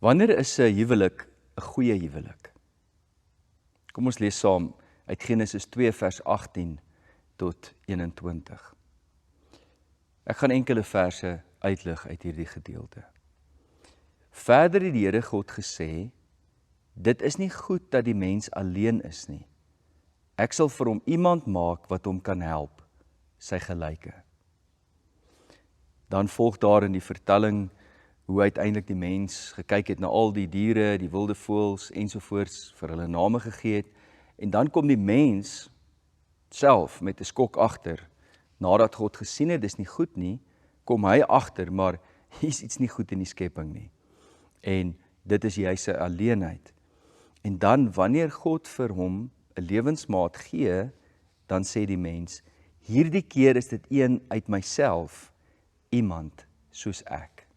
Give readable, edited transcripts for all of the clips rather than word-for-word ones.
Wanneer is 'n huwelik 'n goeie huwelik? Kom ons lees saam uit Genesis 2 vers 18 tot 21. Ek gaan enkele verse uitlig uit hierdie gedeelte. Verder het die Here God gesê, dit is nie goed dat die mens alleen is nie. Ek sal vir hom iemand maak wat hom kan help, sy gelyke. Dan volg daar in die vertelling hoe uiteindelik die mens gekyk het na al die diere, die wilde voëls ensovoorts, vir hulle name gegee het. En dan kom die mens self met 'n skok agter. Nadat God gesien het, dis nie goed nie, kom hy agter, maar hier's iets nie goed in die skepping nie. En dit is juis sy alleenheid. En dan, wanneer God vir hom 'n lewensmaat gee, dan sê die mens, hierdie keer is dit een uit myself, iemand soos ek.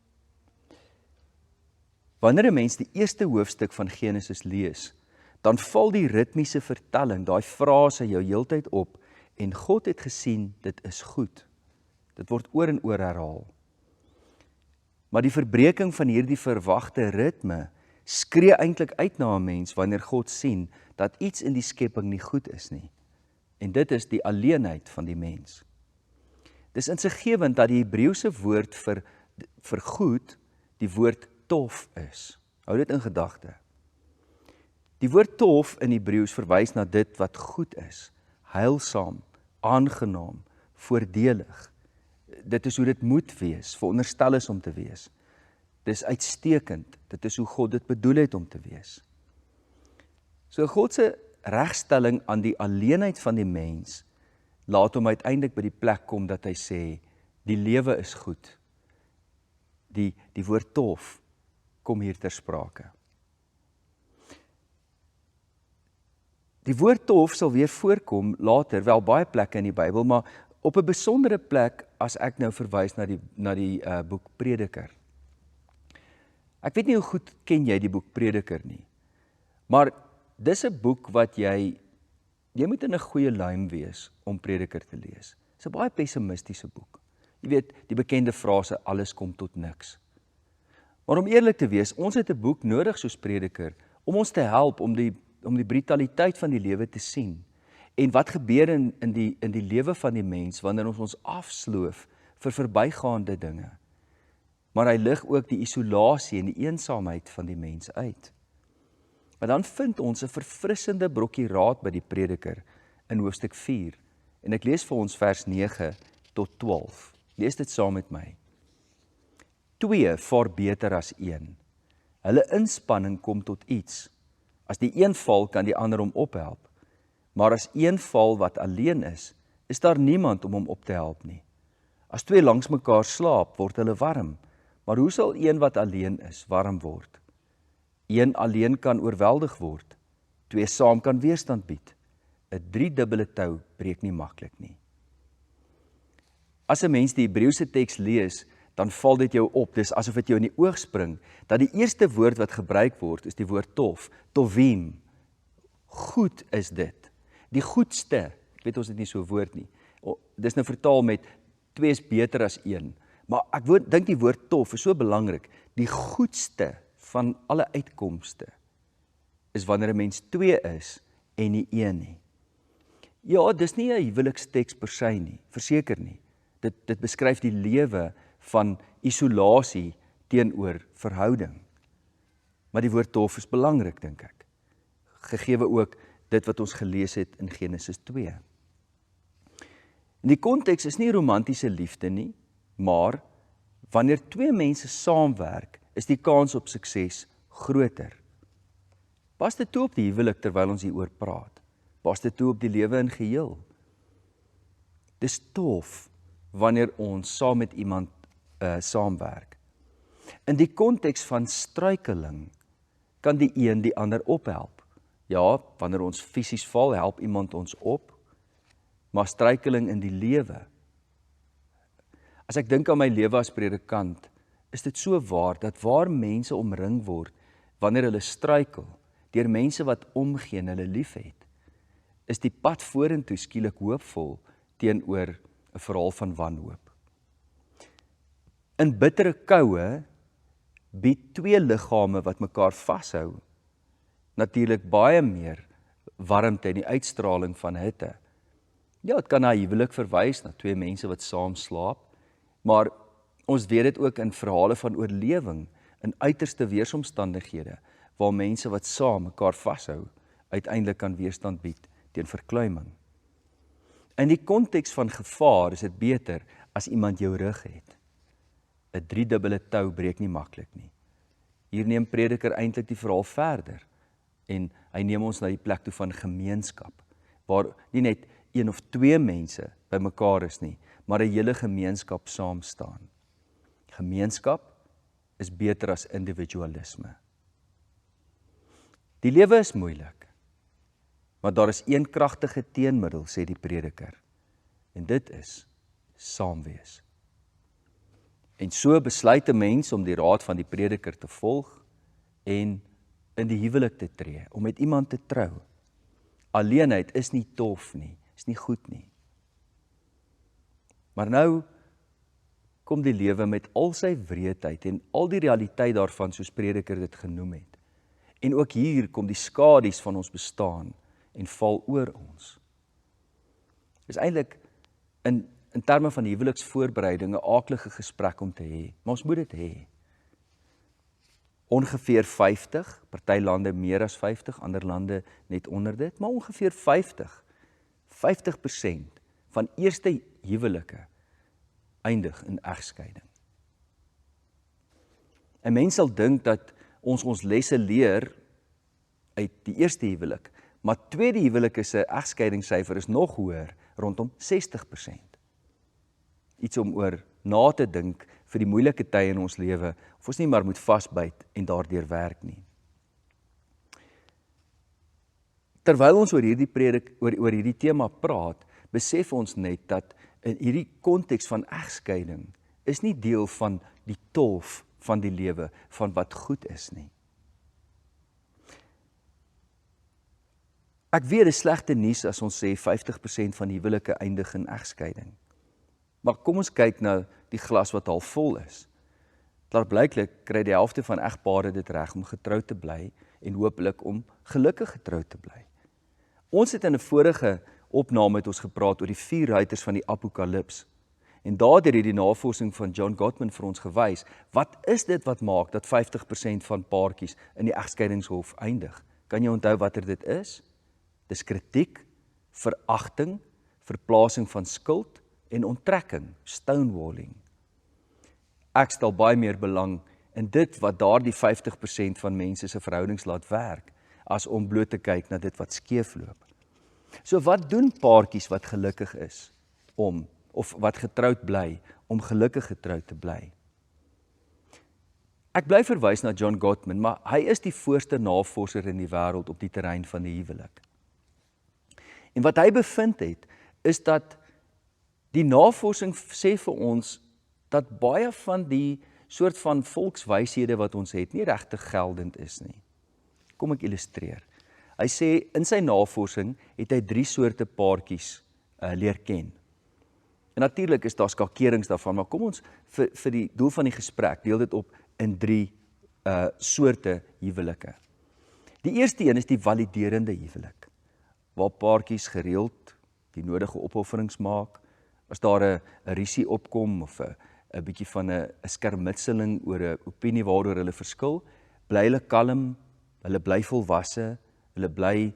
Wanneer 'n mens die eerste hoofstuk van Genesis lees, dan val die ritmiese vertelling, daai frase jou heeltyd op, en God het gesien, dit is goed. Dit word oor en oor herhaal. Maar die verbreeking van hierdie verwagte ritme skree eintlik uit na 'n mens wanneer God sien dat iets in die skepping nie goed is nie. En dit is die alleenheid van die mens. Dis insiggewend dat die Hebreëse woord vir goed die woord tof is. Hou dit in gedagte. Die woord tof in Hebreëus verwys na dit wat goed is, heilsaam, aangenaam, voordelig. Dit is hoe dit moet wees, veronderstel is om te wees. Dis uitstekend, dit is hoe God dit bedoel het om te wees. So God se regstelling aan die alleenheid van die mens, laat hom uiteindelik by die plek kom dat hy sê, die lewe is goed. Die woord tof kom hier ter sprake. Die woord tof sal weer voorkom later, wel baie plekke in die Bybel, maar op 'n besondere plek as ek nou verwys na die boek Prediker. Ek weet nie hoe goed ken jy die boek Prediker nie, maar dis 'n boek wat jy moet in 'n goeie luim wees om Prediker te lees. Dis 'n baie pessimistiese boek. Jy weet, die bekende frase, alles kom tot niks. Maar om eerlik te wees, ons het 'n boek nodig soos Prediker, om ons te help om die brutaliteit van die lewe te sien. En wat gebeur in die lewe van die mens, wanneer ons afsloof vir verbygaande dinge. Maar hy lig ook die isolasie en die eensaamheid van die mens uit. Maar dan vind ons 'n verfrissende brokkie raad by die Prediker in hoofstuk 4. En ek lees vir ons vers 9 tot 12. Lees dit saam met my. 2 vaar beter as 1. Hulle inspanning kom tot iets. As die een val, kan die ander hom ophelp. Maar as een val wat alleen is daar niemand om hom op te help nie. As 2 langs mekaar slaap, word hulle warm. Maar hoe sal een wat alleen is, warm word? Een alleen kan oorweldig word. 2 saam kan weerstand bied. 'n 3-dubbele tou breek nie maklik nie. As 'n mens die Hebreëse teks lees, dan val dit jou op, dis asof dit jou in die oog spring, dat die eerste woord wat gebruik word, is die woord tof, tovim. Goed is dit. Die goedste, ek weet ons het nie so 'n woord nie, dis nou vertaal met 2 is beter as 1, maar ek dink die woord tof is so belangrik, die goedste van alle uitkomste, is wanneer 'n mens 2 is, en nie 1 nie. Ja, dis nie 'n huweliksteks per se nie, verseker nie. Dit beskryf die lewe van isolasie teenoor verhouding. Maar die woord tof is belangrik, dink ek. Gegeewe ook dit wat ons gelees het in Genesis 2. En die konteks is nie romantiese liefde nie, maar wanneer 2 mense saamwerk, is die kans op sukses groter. Pas dit toe op die huwelik terwyl ons hieroor praat. Pas dit toe op die lewe in geheel. Dis tof wanneer ons saam met iemand saamwerk. In die konteks van struikeling kan die een die ander ophelp. Ja, wanneer ons fisies val, help iemand ons op, maar struikeling in die lewe. As ek dink aan my lewe as predikant, is dit so waar, dat waar mense omring word, wanneer hulle struikel, deur mense wat omgee en hulle lief het, is die pad vorentoe skielik hoopvol teenoor 'n verhaal van wanhoop. In bittere koue bied twee liggame wat mekaar vashou, natuurlik baie meer warmte en die uitstraling van hitte. Ja, dit kan na huwelik verwys, na twee mense wat saam slaap, maar ons weet dit ook in verhale van oorlewing, in uiterste weersomstandighede, waar mense wat saam mekaar vashou, uiteindelik kan weerstand bied teen verkleuming. In die konteks van gevaar is dit beter as iemand jou rug het. 'n driedubbele tou breek nie maklik nie. Hier neem Prediker eintlik die verhaal verder en hy neem ons na die plek toe van gemeenskap, waar nie net een of twee mense by mekaar is nie, maar 'n hele gemeenskap saam staan. Gemeenskap is beter as individualisme. Die lewe is moeilik, maar daar is een kragtige teenmiddel, sê die Prediker, en dit is saam wees. En so besluit 'n mens om die raad van die Prediker te volg en in die huwelik te tree, om met iemand te trou. Alleenheid is nie tof nie, is nie goed nie. Maar nou kom die lewe met al sy wreedheid en al die realiteit daarvan, soos Prediker dit genoem het. En ook hier kom die skadu's van ons bestaan en val oor ons. Dis eintlik in terme van huweliksvoorbereiding 'n aaklige gesprek om te hê, maar ons moet dit hê. Ongeveer 50, party lande meer as 50, ander lande net onder dit, maar ongeveer 50% van eerste huwelike eindig in egskeiding. 'n Mens sal dink dat ons lesse leer uit die eerste huwelik, maar tweede huwelike se egskeidingssyfer is nog hoër, rondom 60%. Iets om oor na te dink vir die moeilike tye in ons lewe, of ons nie maar moet vasbyt en daardeur werk nie. Terwyl ons oor hierdie tema praat, besef ons net dat in hierdie konteks van egskeiding is nie deel van die tolf van die lewe, van wat goed is nie. Ek weet, dit is slegte nuus as ons sê 50% van huwelike eindig in egskeiding. Maar kom ons kyk na die glas wat half vol is. Klaarblyklik kry die helfte van egpare dit reg om getroud te bly en hopelik om gelukkig getroud te bly. Ons het in 'n vorige opname het ons gepraat oor die 4 ruiters van die Apokalips. En daardeur het die navorsing van John Gottman vir ons gewys, wat is dit wat maak dat 50% van paartjies in die egskeidingshof eindig? Kan jy onthou watter dit is? Dis kritiek, veragting, verplasing van skuld en onttrekking, stonewalling. Ek stel baie meer belang in dit wat daardie 50% van mense se verhoudings laat werk, as om bloot te kyk na dit wat skeefloop. So wat doen paartjies wat gelukkig is of wat getroud bly, om gelukkig getroud te bly? Ek bly verwys na John Gottman, maar hy is die voorste navorser in die wêreld op die terrein van die huwelik. En wat hy bevind het, is dat die navorsing sê vir ons dat baie van die soort van volkswyshede wat ons het, nie regtig geldend is nie. Kom ek illustreer. Hy sê, in sy navorsing het hy 3 soorte paartjies leer ken. En natuurlik is daar skakerings daarvan, maar kom ons vir die doel van die gesprek deel dit op in 3 soorte huwelike. Die eerste een is die validerende huwelik, waar paartjies gereeld die nodige opofferings maak. As daar 'n risie opkom of 'n bietjie van 'n skermutseling oor 'n opinie waaroor hulle verskil, bly hulle kalm, hulle bly volwasse, hulle bly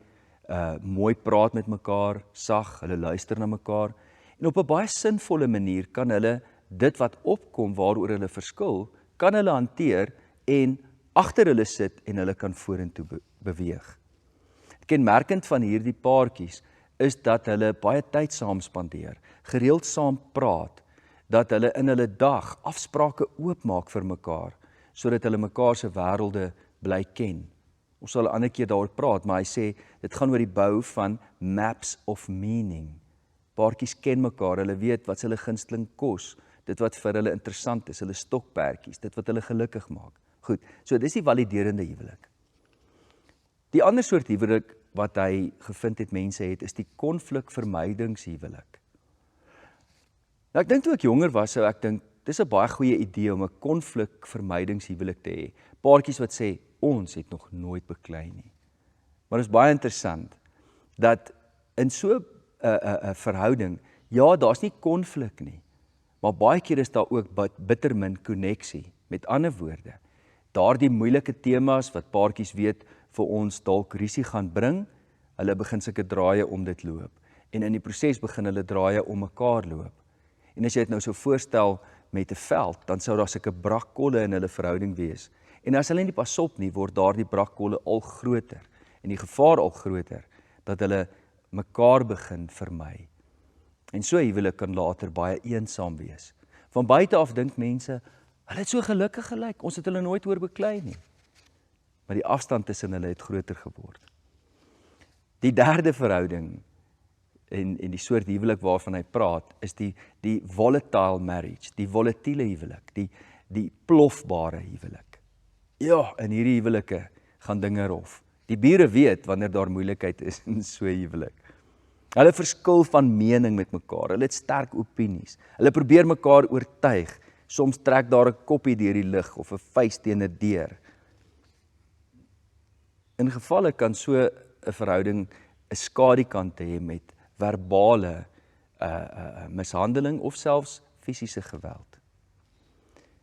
mooi praat met mekaar, sag, hulle luister na mekaar, en op 'n baie sinvolle manier kan hulle dit wat opkom waaroor hulle verskil, kan hulle hanteer en agter hulle sit en hulle kan vorentoe beweeg. Kenmerkend van hierdie paartjies is dat hulle baie tyd saam spandeer, gereeld saam praat, dat hulle in hulle dag afsprake oopmaak vir mekaar, sodat hulle mekaar se wêrelde bly ken. Ons sal 'n ander keer daaroor praat, maar hy sê, dit gaan oor die bou van maps of meaning. Paartjies ken mekaar, hulle weet wat hulle gunsteling kos, dit wat vir hulle interessant is, hulle stokperdjies, dit wat hulle gelukkig maak. Goed, so dis die validerende huwelik. Die ander soort huwelik wat hy gevind het mense het, is die konflikvermydingshuwelik. Nou ek dink toe ek jonger was, sou ek dink, dis 'n baie goeie idee om 'n konflikvermydingshuwelik te hê. Paartjies wat sê, ons het nog nooit beklei nie. Maar dit is baie interessant, dat in so 'n verhouding, ja, daar's nie konflik nie, maar baie keer is daar ook bitter min koneksie. Met ander woorde, daardie moeilike temas wat paartjies weet vir ons dalk rusie gaan bring, hulle begin sulke draaie om dit loop. En in die proses begin hulle draaie om mekaar loop. En as jy dit nou so voorstel met 'n veld, dan sou daar sulke brakkolle in hulle verhouding wees. En as hulle nie pas op nie, word daardie brakkolle al groter en die gevaar al groter dat hulle mekaar begin vermy. En so 'n huwelik kan later baie eensaam wees. Van buite af dink mense, hulle het so gelukkig gelyk, ons het hulle nooit oor beklei nie. Maar die afstand tussen hulle het groter geword. Die derde verhouding en die soort huwelik waarvan hy praat, is die volatile marriage, die volatiele huwelik, die plofbare huwelik. Ja, in hierdie huwelike gaan dinge rof. Die bure weet wanneer daar moeilikheid is in so 'n huwelik. Hulle verskil van mening met mekaar, hulle het sterk opinies, hulle probeer mekaar oortuig, soms trek daar 'n koppie deur die lug of 'n vuis teen 'n deur. In gevalle kan so 'n verhouding 'n skadukant hê met verbale mishandeling of selfs fisiese geweld.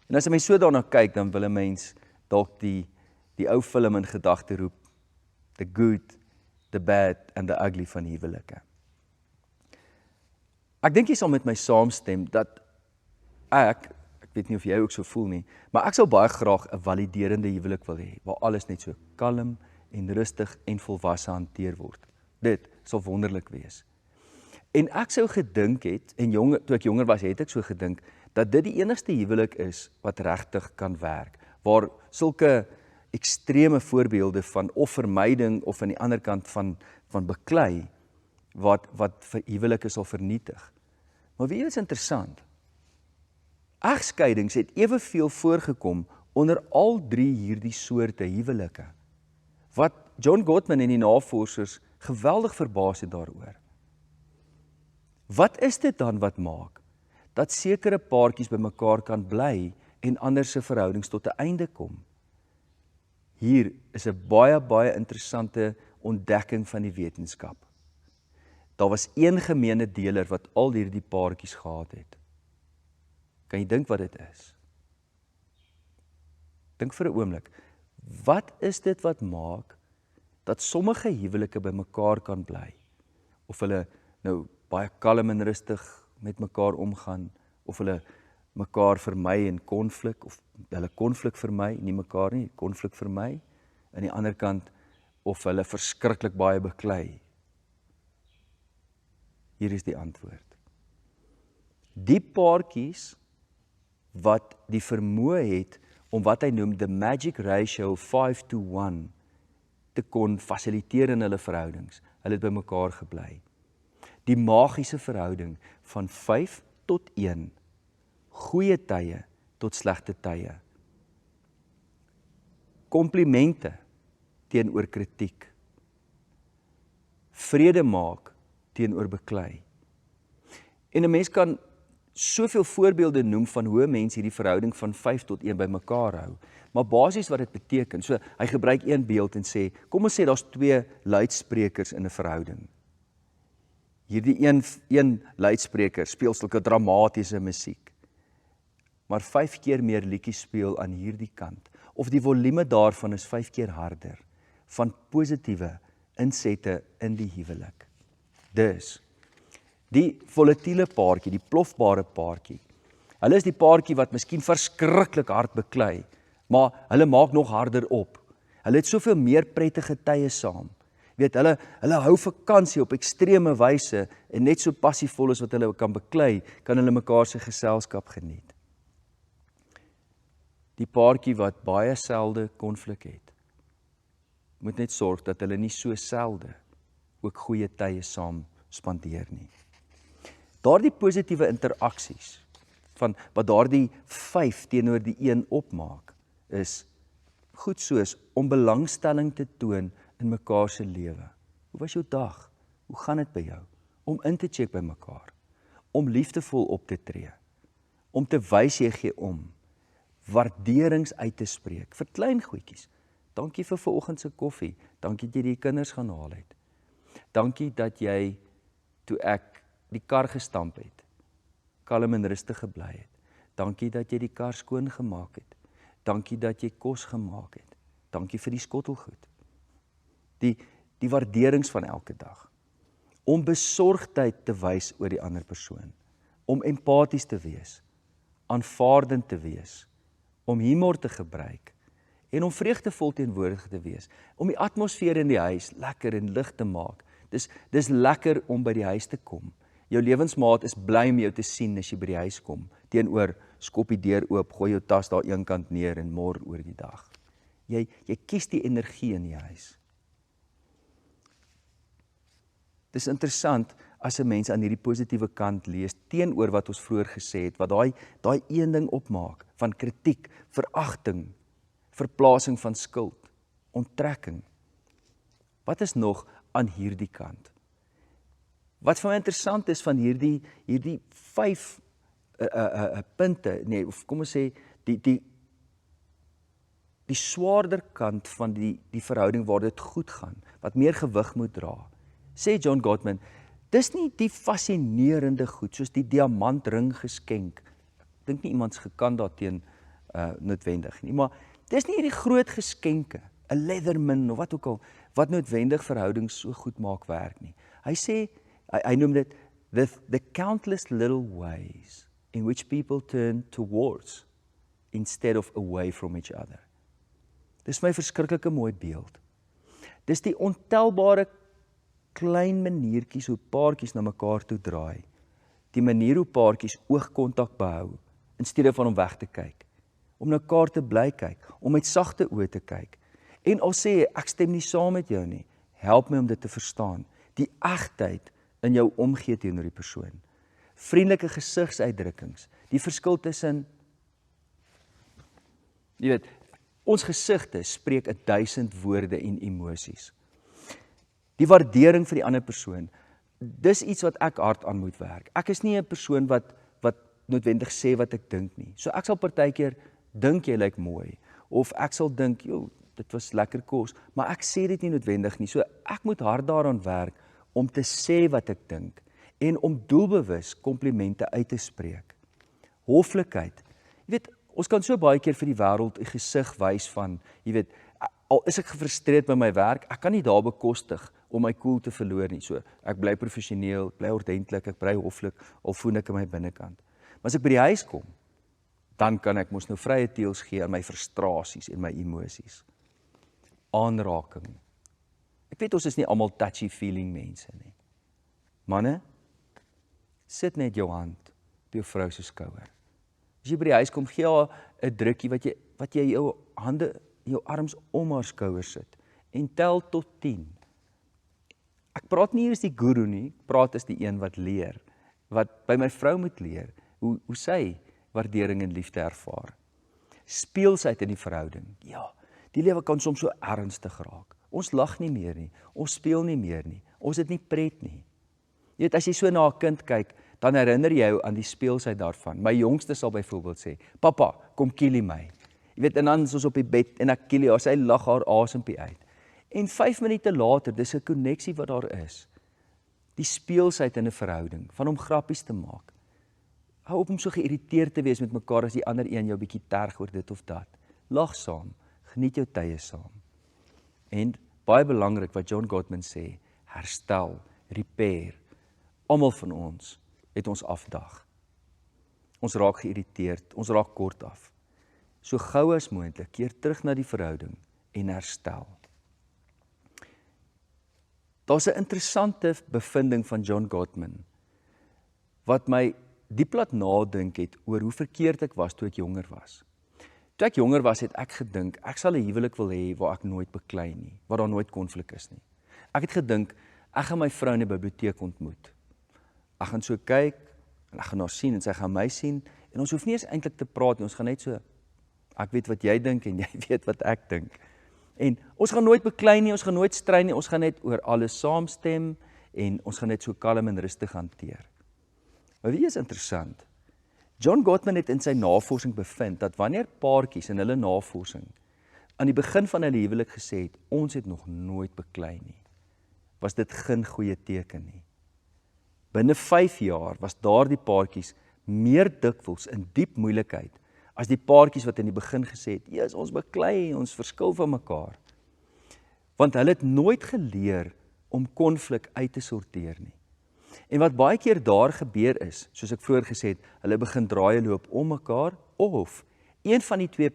En as 'n mens so daarna kyk, dan wil 'n mens dalk die ou film in gedagte roep, The Good, The Bad and The Ugly van huwelike. Ek dink jy sal met my saamstem dat ek weet nie of jy ook so voel nie, maar ek sou baie graag 'n validerende huwelik wil hê, waar alles net so kalm en rustig en volwasse hanteer word. Dit sal wonderlik wees. En ek sou gedink het, en toe ek jonger was, het ek so gedink, dat dit die enigste huwelik is wat regtig kan werk, waar sulke ekstreme voorbeelde van of vermyding of aan die ander kant van beklei, wat vir huwelike sal vernietig. Maar weet jy wat is interessant? Egskeidings het eweveel voorgekom onder al 3 hierdie soorte huwelike, wat John Gottman en die navorsers geweldig verbaas het daaroor. Wat is dit dan wat maak dat sekere paartjies by mekaar kan bly en ander se verhoudings tot 'n einde kom? Hier is 'n baie interessante ontdekking van die wetenskap. Daar was een gemeene deler wat al hierdie paartjies gehad het. Kan jy dink wat dit is? Dink vir 'n oomblik. Wat is dit wat maak dat sommige huwelike by mekaar kan bly? Of hulle nou baie kalm en rustig met mekaar omgaan, of hulle mekaar vermy in konflik, of hulle konflik vermy, nie mekaar nie, konflik vermy, aan die ander kant, of hulle verskriklik baie beklei. Hier is die antwoord. Die paartjies wat die vermoë het om wat hy noem the magic ratio 5-to-1 te kon fasiliteer in hulle verhoudings, hulle het by mekaar gebly. Die magiese verhouding van 5-tot-1, goeie tye tot slegte tye. Komplimente teenoor kritiek. Vrede maak teenoor beklei. En 'n mens kan soveel voorbeelde noem van hoe mense hierdie verhouding van 5-tot-1 by mekaar hou. Maar basies wat dit beteken, so hy gebruik een beeld en sê, kom ons sê daar's 2 luidsprekers in 'n verhouding. Hierdie een luidspreker speel sulke dramatiese musiek, maar 5 keer meer liedjies speel aan hierdie kant, of die volume daarvan is 5 keer harder, van positiewe insette in die huwelik. Dus, die volatiele paartjie, die plofbare paartjie, hulle is die paartjie wat miskien verskriklik hard beklei, maar hulle maak nog harder op. Hulle het soveel meer prettige tye saam. Weet, hulle hou vakansie op ekstreme wyse en net so passievol as wat hulle kan beklei, kan hulle mekaar se geselskap geniet. Die paartjie wat baie selde konflik het, moet net sorg dat hulle nie so selde ook goeie tye saam spandeer nie. Daardie positiewe interaksies van wat daardie 5 teenoor die 1 opmaak, is goed soos om belangstelling te toon in mekaar se lewe. Hoe was jou dag? Hoe gaan dit by jou? Om in te check by mekaar, om liefdevol op te tree, om te wys jy gee om, waarderings uit te spreek, vir klein goedjies. Dankie vir vanoggend se koffie, dankie dat jy die kinders gaan haal het. Dankie dat jy, toe ek die kar gestamp het, kalm en rustig gebly het. Dankie dat jy die kar skoon gemaak het. Dankie dat jy kos gemaak het. Dankie vir die skottelgoed. Die waarderings van elke dag. Om besorgdheid te wys oor die ander persoon. Om empaties te wees. Aanvaardend te wees. Om humor te gebruik. En om vreugdevol teenwoordig te wees. Om die atmosfeer in die huis lekker en lig te maak. Dis lekker om by die huis te kom. Jou lewensmaat is bly om jou te sien as jy by die huis kom. Teenoor, skop die deur oop, gooi jou tas daar een kant neer en mor oor die dag. Jy kies die energie in die huis. Dis interessant as 'n mens aan hierdie positiewe kant lees teenoor wat ons vroeër gesê het, wat daai een ding opmaak van kritiek, veragting, verplasing van skuld, onttrekking. Wat is nog aan hierdie kant? Wat vir my interessant is van hierdie 5 punte, nee, of kom ons sê die swaarder kant van die verhouding waar dit goed gaan, wat meer gewig moet dra. Sê John Gottman, dis nie die fascinerende goed soos die diamantring geskenk. Ek dink nie iemands gekant daarteen noodwendig nie, maar dis nie hierdie groot geskenke, 'n Leatherman of wat ook al, wat noodwendig verhoudings so goed maak werk nie. Hy sê, hy noem dit the countless little ways in which people turn towards instead of away from each other. Dis my verskriklike mooi beeld. Dis die ontelbare klein maniertjies hoe paartjies na mekaar toe draai. Die manier hoe paartjies oogkontak behou in steede van om weg te kyk. Om na mekaar te bly kyk, om met sagte oë te kyk. En al sê ek stem nie saam met jou nie, help my om dit te verstaan. Die egtheid in jou omgee teenoor die persoon. Vriendelike gesigsuitdrukkings, die verskil tussen, jy weet, ons gesigte spreek 1000 woorde en emosies. Die waardering vir die ander persoon, dis iets wat ek hard aan moet werk. Ek is nie 'n persoon wat noodwendig sê wat ek dink nie. So ek sal partykeer dink jy lyk mooi, of ek sal dink, joh, dit was lekker kos, maar ek sê dit nie noodwendig nie. So ek moet hard daaraan werk om te sê wat ek dink en om doelbewus komplimente uit te spreek. Hoflikheid. Jy weet, ons kan so baie keer vir die wêreld 'n gesig wys van, jy weet, al is ek gefrustreerd by my werk, ek kan nie daar bekostig om my koel te verloor nie. So ek bly professioneel, ek bly ordentlik, ek bly hoflik, al voel ek in my binnekant. Maar as ek by die huis kom, dan kan ek mos nou vrye teels gee aan my frustrasies en my emosies. Aanraking. Ek weet ons is nie almal touchy-feeling mense nie. Manne, sit net jou hand op jou vrou se skouer. As jy by die huis kom, gee haar 'n drukkie wat jy jou hande, jou arms om haar skouer sit en tel tot 10. Ek praat nie hier as die guru nie, ek praat as die een wat leer, wat by my vrou moet leer, hoe sy waardering en liefde ervaar. Speelsheid in die verhouding. Ja, die lewe kan soms so ernstig raak. Ons lag nie meer nie, ons speel nie meer nie, ons het nie pret nie. Jy weet, as jy so na 'n kind kyk, dan herinner jy jou aan die speelsheid daarvan. My jongste sal byvoorbeeld sê, "Pappa, kom kielie my." Jy weet, en dan is ons op die bed en ek kielie haar, sy lag haar asempie uit. En 5 minute later, dis 'n koneksie wat daar is. Die speelsheid in 'n verhouding, van om grappies te maak. Hou op om so geïrriteerd te wees met mekaar as die ander een jou bietjie terg oor dit of dat. Lag saam, geniet jou tye saam. En baie belangrik wat John Gottman sê, herstel, repair. Almal van ons het ons afdag. Ons raak geïrriteerd, ons raak kort af. So gou as moontlik keer terug na die verhouding en herstel. Daar's 'n interessante bevinding van John Gottman wat my diep laat nadink het oor hoe verkeerd ek was toe ek jonger was. Toe ek jonger was, het ek gedink, ek sal 'n huwelik wil hê waar ek nooit beklei nie, waar daar nooit konflik is nie. Ek het gedink, ek gaan my vrou in die biblioteek ontmoet. Ek gaan so kyk, en ek gaan haar sien, en sy gaan my sien, en ons hoef nie eens eintlik te praat nie, ons gaan net so, ek weet wat jy dink, en jy weet wat ek dink. En ons gaan nooit beklei nie, ons gaan nooit stry nie, ons gaan net oor alles saamstem, en ons gaan net so kalm en rustig hanteer. Maar wie is interessant? John Gottman het in sy navorsing bevind dat wanneer paartjies in hulle navorsing aan die begin van hulle huwelik gesê het, ons het nog nooit beklei nie, was dit geen goeie teken nie. Binne 5 jaar was daardie paartjies meer dikwels in diep moeilikheid as die paartjies wat in die begin gesê het, ja, ons beklei, ons verskil van mekaar. Want hulle het nooit geleer om konflik uit te sorteer nie. En wat baie keer daar gebeur is, soos ek vroeër gesê het, hulle begin draaie loop om mekaar, of een van die twee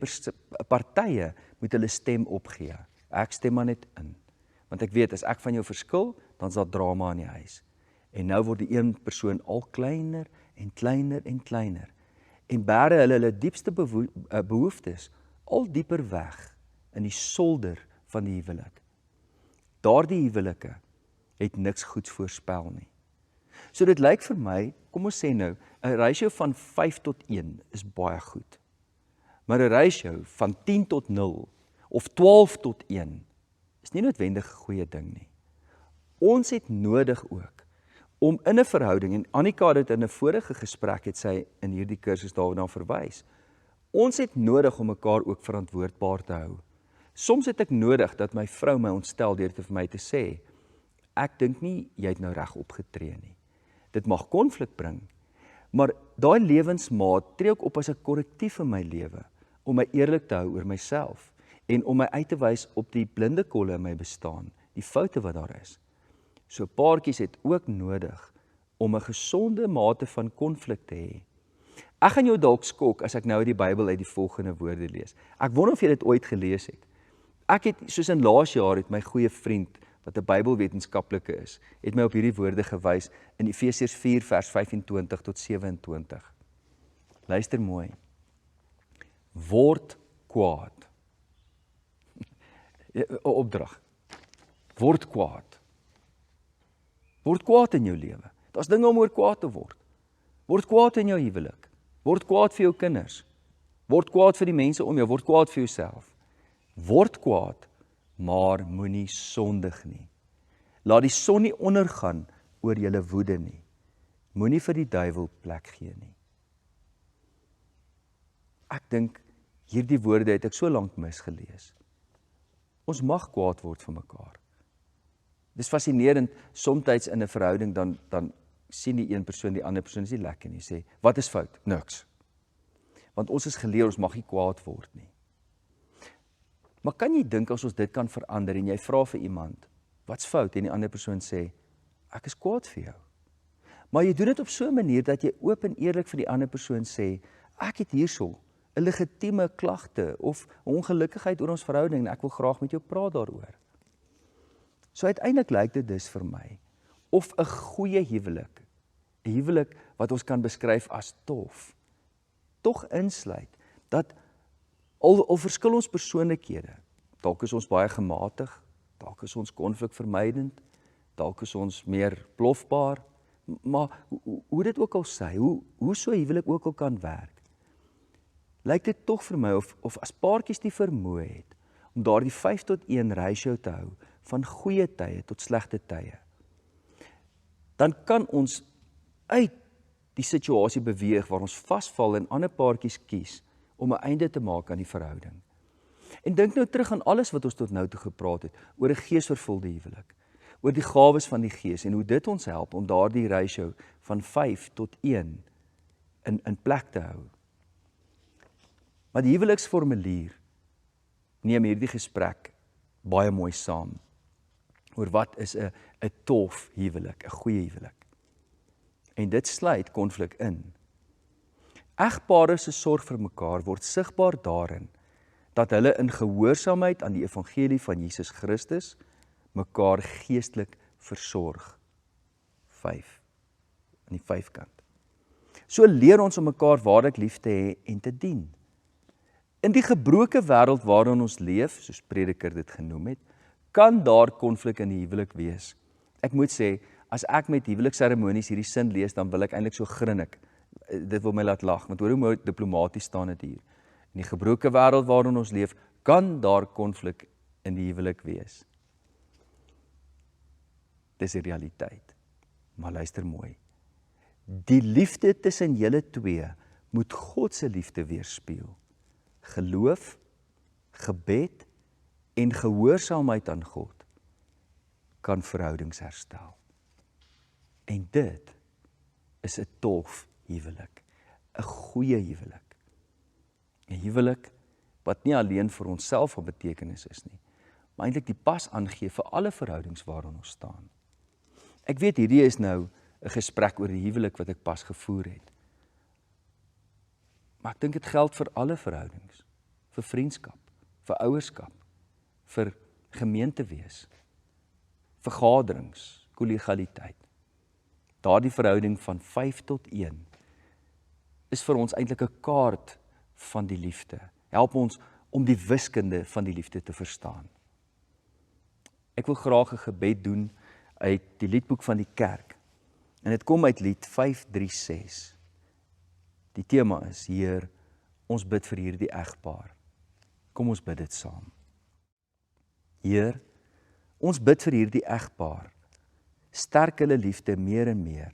partye moet hulle stem opgee. Ek stem maar net in. Want ek weet, as ek van jou verskil, dan is daar drama in die huis. En nou word die een persoon al kleiner en kleiner en kleiner. En bære hulle diepste behoeftes al dieper weg in die solder van die huwelik. Daardie huwelike het niks goeds voorspel nie. So dit lyk vir my, kom ons sê nou, 'n ratio van 5 tot 1 is baie goed. Maar 'n ratio van 10 tot 0 of 12 tot 1 is nie noodwendig 'n goeie ding nie. Ons het nodig ook om in 'n verhouding, en Annika het in 'n vorige gesprek het sy in hierdie kursus daarna verwys. Ons het nodig om mekaar ook verantwoordbaar te hou. Soms het ek nodig dat my vrou my ontstel deur vir my te sê, ek dink nie jy het nou reg opgetree nie. Dit mag konflik bring, maar daai lewensmaat tree ook op as 'n korrektief in my lewe, om my eerlik te hou oor myself, en om my uit te wys op die blinde kolle in my bestaan, die foute wat daar is. So paartjies het ook nodig om 'n gesonde mate van konflik te hê. Ek gaan jou dalk skok as ek nou uit die Bybel uit die volgende woorde lees. Ek wonder of jy dit ooit gelees het. Ek het, soos in laas jaar, het my goeie vriend, wat 'n Bybelwetenskaplike is, het my op hierdie woorde gewys in Efesiërs 4 vers 25 tot 27. Luister mooi. Word kwaad. 'n Opdrag. Word kwaad. Word kwaad in jou lewe. Daar's dinge om oor kwaad te word. Word kwaad in jou huwelik. Word kwaad vir jou kinders. Word kwaad vir die mense om jou. Word kwaad vir jouself. Word kwaad, maar moenie sondig nie. Laat die son nie ondergaan oor julle woede nie. Moenie vir die duiwel plek gee nie. Ek dink hierdie woorde het ek so lank misgelees. Ons mag kwaad word vir mekaar. Dis fascinerend, soms in 'n verhouding dan sien die een persoon die ander persoon is nie lekker nie, sê, wat is fout? Niks. Want ons is geleer, ons mag nie kwaad word nie. Maar kan jy dink as ons dit kan verander en jy vra vir iemand, wat's fout? En die ander persoon sê, ek is kwaad vir jou. Maar jy doen dit op so 'n manier dat jy oop en eerlik vir die ander persoon sê, ek het hierso 'n legitieme klagte of ongelukkigheid oor ons verhouding en ek wil graag met jou praat daaroor. So uiteindelik lyk dit dus vir my of 'n goeie huwelik, 'n huwelik wat ons kan beskryf as tof, tog insluit dat al verskil ons persoonlikhede, dalk is ons baie gematig, dalk is ons konflikvermydend, dalk is ons meer plofbaar, maar hoe dit ook al sê, hoe so 'n huwelik ook al kan werk, lyk dit tog vir my of as paartjies die vermoë het om daardie 5 tot 1 ratio te hou van goeie tye tot slegte tye, dan kan ons uit die situasie beweeg waar ons vasval en ander paartjies kies om 'n einde te maak aan die verhouding. En dink nou terug aan alles wat ons tot nou toe gepraat het oor 'n geesvervulde huwelik, oor die gawes van die Gees en hoe dit ons help om daardie ratio van 5 tot 1 in plek te hou. Maar die huweliksformulier neem hierdie gesprek baie mooi saam oor wat is 'n tof huwelik, 'n goeie huwelik. En dit sluit konflik in. Egpare se sorg vir mekaar word sigbaar daarin dat hulle in gehoorsaamheid aan die evangelie van Jesus Christus mekaar geestelik versorg. 5 aan die 5 kant. So leer ons om mekaar waarlik lief te hê en te dien. In die gebroke wêreld waarin ons leef, soos Prediker dit genoem het, kan daar konflik in die huwelik wees. Ek moet sê, as ek met huwelikseremonies hierdie sin lees, dan wil ek eintlik so grinnik. Dit wil my laat lag, want hoor hoe mooi diplomaties staan dit hier. In die gebroke wêreld waarin ons leef, kan daar konflik in die huwelik wees. Dis die realiteit. Maar luister mooi. Die liefde tussen julle twee moet God se liefde weerspieël. Geloof, gebed en gehoorsaamheid aan God kan verhoudings herstel. En dit is 'n tof huwelik, 'n goeie huwelik. 'n Huwelik wat nie alleen vir onsself van betekenis is nie, maar eintlik die pas aangee vir alle verhoudings waarin ons staan. Ek weet hierdie is nou 'n gesprek oor die huwelik wat ek pas gevoer het. Maar ek dink dit geld vir alle verhoudings, vir vriendskap, vir ouerskap, vir gemeentewees, vergaderings, kollegialiteit. Daardie verhouding van 5 tot 1 is vir ons eintlik 'n kaart van die liefde. Help ons om die wiskunde van die liefde te verstaan. Ek wil graag 'n gebed doen uit die liedboek van die kerk. En dit kom uit lied 536. Die tema is: Heer, ons bid vir hierdie egpaar. Kom ons bid dit saam. Heer, ons bid vir hierdie egpaar. Sterk hulle liefde meer en meer.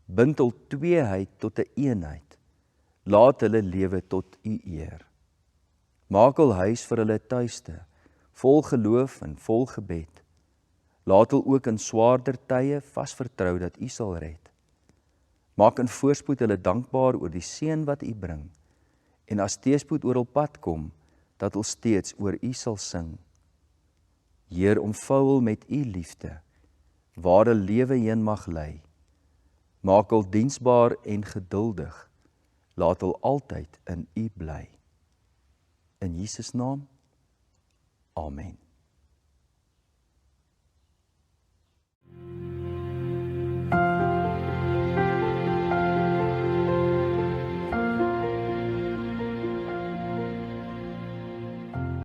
Bind hul tweeheid tot 'n eenheid. Laat hulle lewe tot U eer. Maak hul huis vir hulle tuiste, vol geloof en vol gebed. Laat hulle ook in swaarder tye vas vertrou dat U sal red. Maak in voorspoed hulle dankbaar oor die seën wat U bring, en as teëspoed oor hul pad kom, dat hulle steeds oor U sal sing. Heer, omvou hul met U liefde, waar hulle lewe heen mag lei. Maak hulle diensbaar en geduldig, laat hulle altyd in U bly. In Jesus naam, amen.